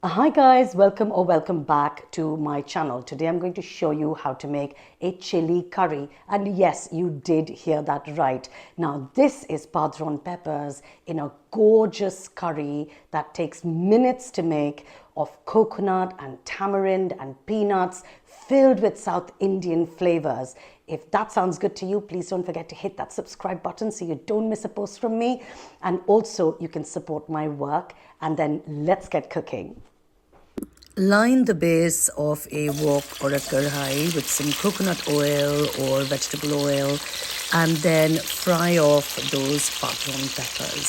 Hi guys, welcome back to my channel. Today I'm going to show you how to make a chili curry. And yes, you did hear that right. Now this is padron peppers in a gorgeous curry that takes minutes to make, of coconut and tamarind and peanuts, filled with South Indian flavors. If that sounds good to you, please don't forget to hit that subscribe button so you don't miss a post from me. And also you can support my work, and then let's get cooking. Line the base of a wok or a karhai with some coconut oil or vegetable oil, and then fry off those padron peppers.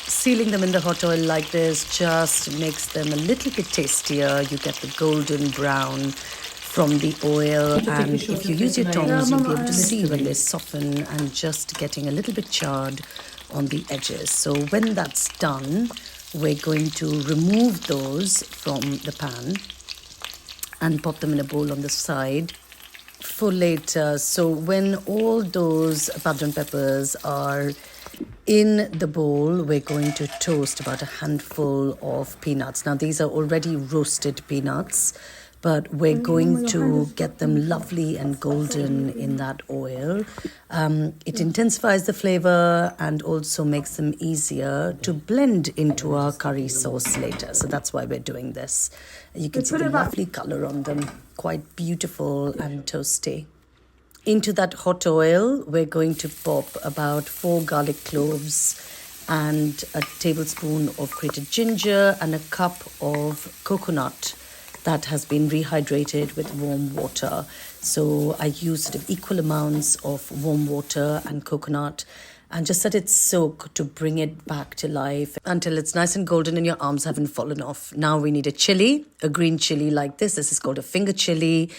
Sealing them in the hot oil like this just makes them a little bit tastier. You get the golden brown from the oil, and if you use your tongs, you'll be able to see when they soften and just getting a little bit charred on the edges. So when that's done, we're going to remove those from the pan and pop them in a bowl on the side for later. So when all those padron peppers are in the bowl, we're going to toast about a handful of peanuts. Now these are already roasted peanuts, but we're going to get them lovely and golden in that oil. It intensifies the flavor and also makes them easier to blend into our curry sauce later. So that's why we're doing this. You can see the lovely color on them, quite beautiful and toasty. Into that hot oil, we're going to pop about 4 garlic cloves and a tablespoon of grated ginger and a cup of coconut that has been rehydrated with warm water. So I use sort of equal amounts of warm water and coconut and just let it soak to bring it back to life until it's nice and golden and your arms haven't fallen off. Now we need a chili, a green chili like this. This is called a finger chili.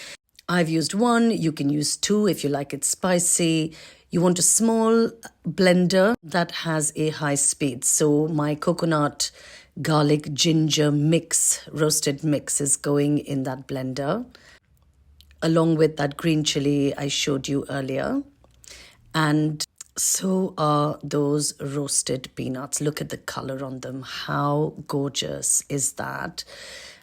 I've used 1, you can use 2 if you like it spicy. You want a small blender that has a high speed. So my coconut, garlic, ginger mix, roasted mix is going in that blender, along with that green chili I showed you earlier. And so are those roasted peanuts. Look at the color on them. How gorgeous is that?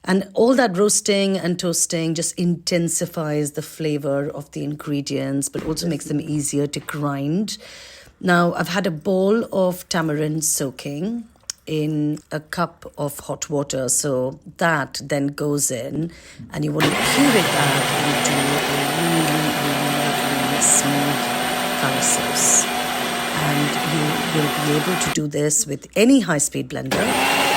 And all that roasting and toasting just intensifies the flavor of the ingredients, but also makes them easier to grind. Now, I've had a bowl of tamarind soaking in a cup of hot water. So that then goes in, and you want to curate that into a really, really smooth curry sauce. And you will be able to do this with any high-speed blender.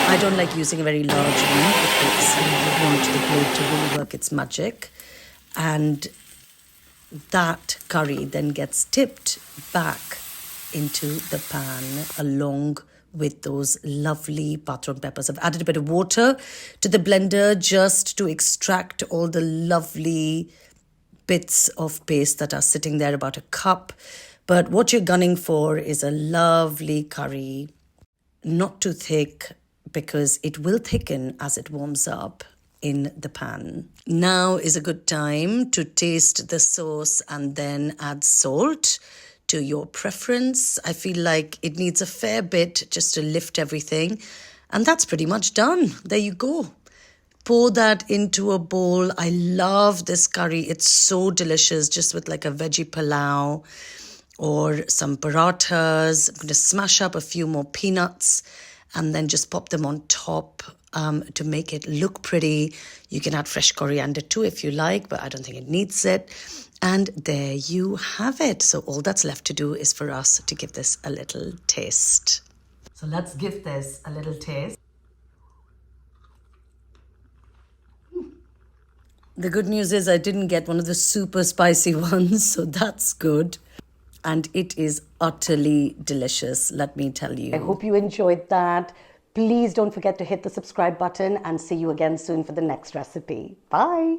I don't like using a very large one because I want the blade to really work its magic. And that curry then gets tipped back into the pan along with those lovely padron peppers. I've added a bit of water to the blender just to extract all the lovely bits of paste that are sitting there, about a cup. But what you're gunning for is a lovely curry, not too thick, because it will thicken as it warms up in the pan. Now is a good time to taste the sauce and then add salt to your preference. I feel like it needs a fair bit just to lift everything. And that's pretty much done. There you go. Pour that into a bowl. I love this curry. It's so delicious, just with like a veggie palau or some parathas. I'm going to smash up a few more peanuts and then just pop them on top to make it look pretty. You can add fresh coriander too if you like, but I don't think it needs it. And there you have it. So all that's left to do is for us to give this a little taste. So let's give this a little taste. The good news is I didn't get one of the super spicy ones, so that's good. And it is utterly delicious, let me tell you. I hope you enjoyed that. Please don't forget to hit the subscribe button, and see you again soon for the next recipe. Bye.